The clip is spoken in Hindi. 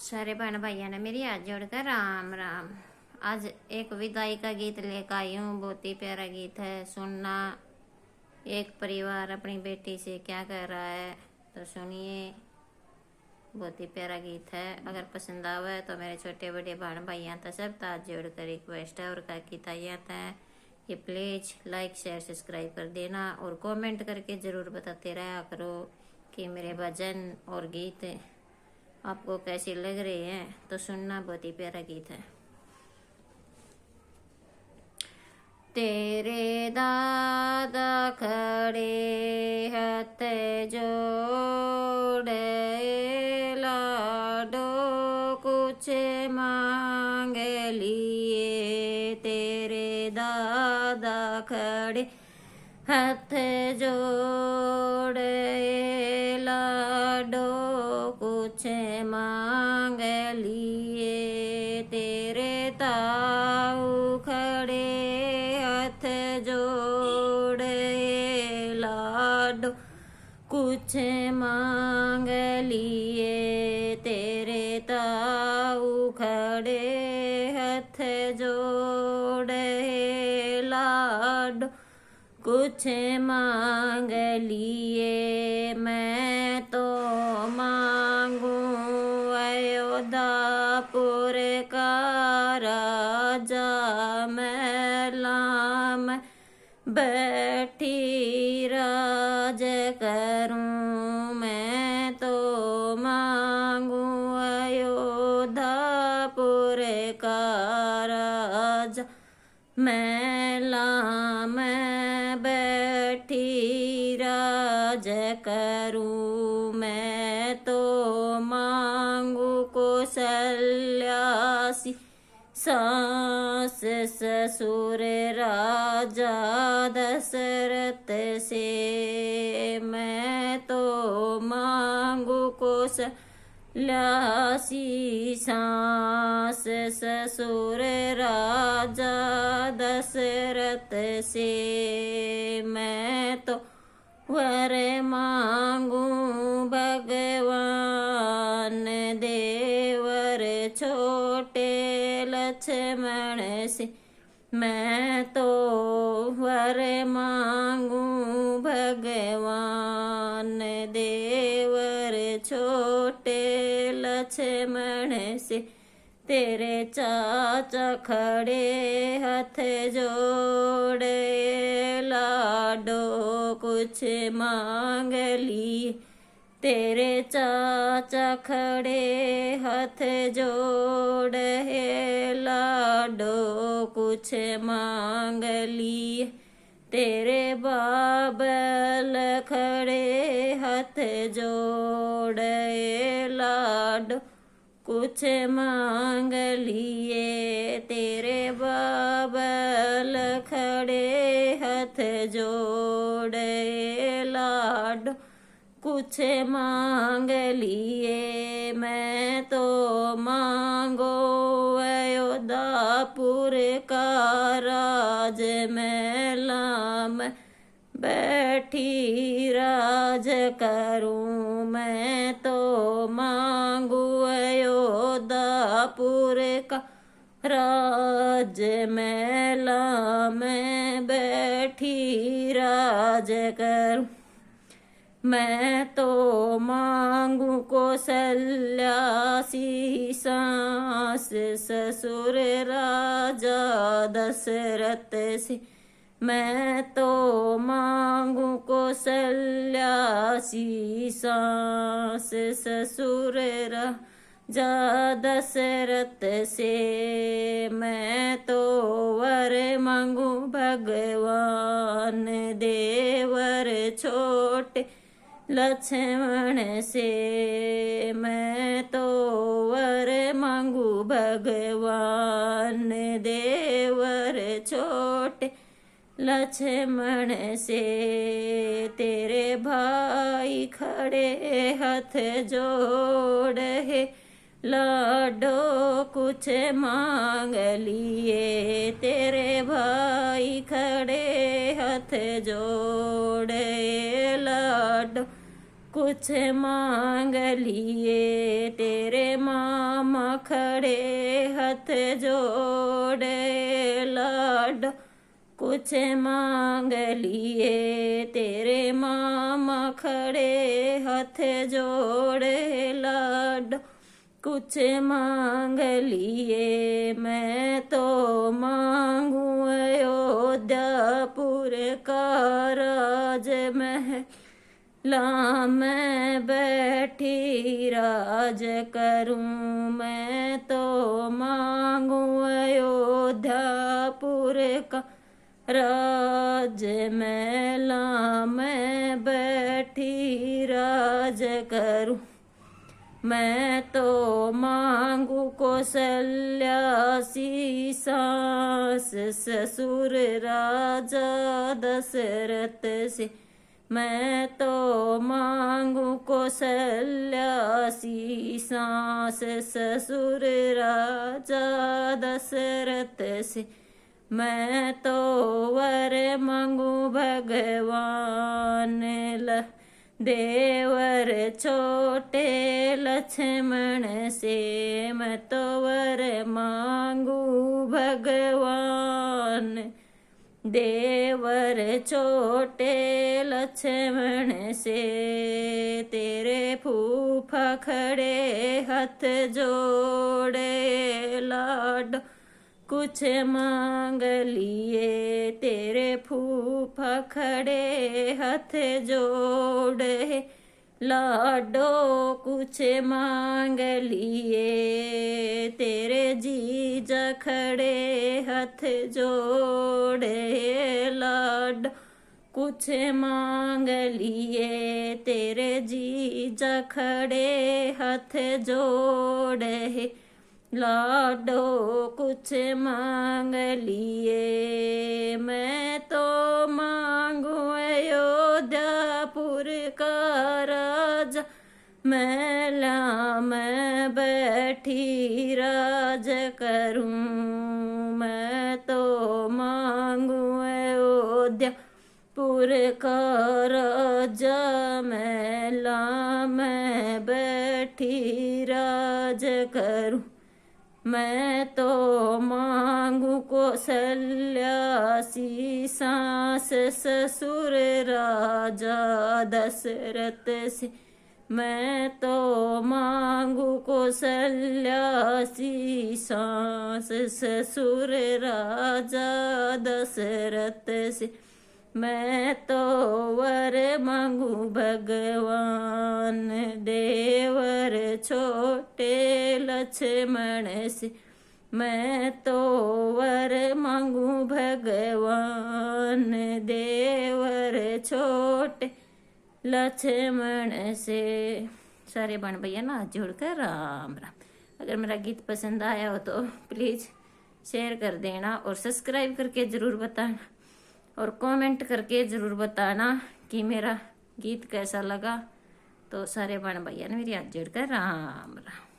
सारे बहन भाइयों ने मेरी हाथ जोड़कर राम राम। आज एक विदाई का गीत लेकर आई हूँ। बहुत ही प्यारा गीत है, सुनना। एक परिवार अपनी बेटी से क्या कर रहा है तो सुनिए। बहुत ही प्यारा गीत है। अगर पसंद आवे तो मेरे छोटे बड़े बहन भाइयों तो सब हाथ जोड़कर रिक्वेस्ट है और की तैयार है कि प्लीज लाइक शेयर सब्सक्राइब कर देना और कमेंट करके जरूर बताते रहा करो कि मेरे भजन और गीत आपको कैसी लग रही है। तो सुनना, बहुत ही प्यारा गीत है। तेरे दादा खड़े हाथ जोड़े लाडो कुछ मांग लिए। तेरे दादा खड़े हाथ जोड़े लाडो कुछ मांग लिए। तेरे ताऊ खड़े हाथ जोड़े लाडो कुछ मांग लिए। तेरे ताऊ खड़े हाथ जोड़े लाडो कुछ मांग लिए। मैं तो मांगू अयोध्यापुर का राजा, महला में बैठी राज करूं। मैं तो मांगू अयोध्यापुर का राजा, महला में बैठी राज करूं। मैं तो मांगू कौशल्यासी सास ससुर राजा दशरथ से। मैं तो मांगू कौशल्यासी सास ससुर राजा दशरथ से। मैं तो वर मांगू भगवान देवर छोटे लक्ष्मण से। मैं तो वर मांगू भगवान देवर छोटे लक्ष्मण से। तेरे चाचा खड़े हाथ जोड़े लाडो कुछ मांग लिए। तेरे चाचा खड़े हाथ जोड़े लाडो कुछ मांग लिए। तेरे बाबल खड़े हाथ जोड़े लाडो कुछ मांग लिए। तेरे बाबल खड़े हाथ जोड़े लाडो कुछ मांग लिए। मैं तो मांगो अयोध्यापुर का राज, महला में बैठी राज करूं। मैं तो मांगू अयोध्यापुर का राज, महला में बैठी राज करूं। मैं तो मांगू कौशल्यासी सास ससुर राजा दशरथ से। मैं तो मांगू कौशल्यासी सास ससुर राजा दशरथ से। मैं तो वर मांगू भगवान देवर छोटे लक्ष्मण से। मैं तो वर मांगू भगवान देवर छोटे लक्ष्मण से। तेरे भाई खड़े हाथ जोड़े लाडो कुछ मांग लिए। तेरे भाई खड़े हाथ जोड़े लाडो कुछ मांग लिए। तेरे माँ खड़े हाथ जोड़े लाड कुछ मांग लिए तेरे मामा खड़े हाथ जोड़े लाड कुछ मांग लिए मैं तो मांगू अयोध्यापुर का राज महला मैं बैठी राज करूं मैं तो मांगू अयोध्यापुर का राज महला मैं बैठी राज करूं मैं तो मांगू कौशल्या सी सास ससुर राजा दशरथ से मैं तो मांगू कौशल्या सी सास ससुर राजा दशरथ से मैं तो वर मांगू भगवान देवर छोटे लक्ष्मण से मैं तो वर मांगू भगवान देवर छोटे लक्ष्मण से तेरे फूफा खड़े हाथ जोड़े लाड कुछ मांग लिए तेरे फूफा खड़े हाथ जोड़े लाडो कुछ मांग लिए तेरे जीजा खड़े हाथ जोड़े लाड कुछ मांग लिए तेरे जीजा खड़े हाथ जोड़े लाडो कुछ मांग लिए मैं तो मांगू अयोध्यापुर का राजा महला मैं बैठी राज करूं मैं तो मांगू अयोध्यापुर का राजा महला मैं बैठी राज करूं मैं तो मांगू कौशल्या सी सास ससुर राजा दशरथ से मैं तो मांगू कौशल्या सी सास ससुर राजा दशरथ से मैं तो वर मांगू भगवान देवर छोटे लक्ष्मण से मैं तो वर मांगू भगवान देवर छोटे लक्ष्मण से। सारे बहन भैया ना हाथ जोड़कर राम राम। अगर मेरा गीत पसंद आया हो तो प्लीज़ शेयर कर देना और सब्सक्राइब करके ज़रूर बताना और कमेंट करके ज़रूर बताना कि मेरा गीत कैसा लगा। तो सारे बहन भैया ने मेरी हाथ जोड़कर राम राम।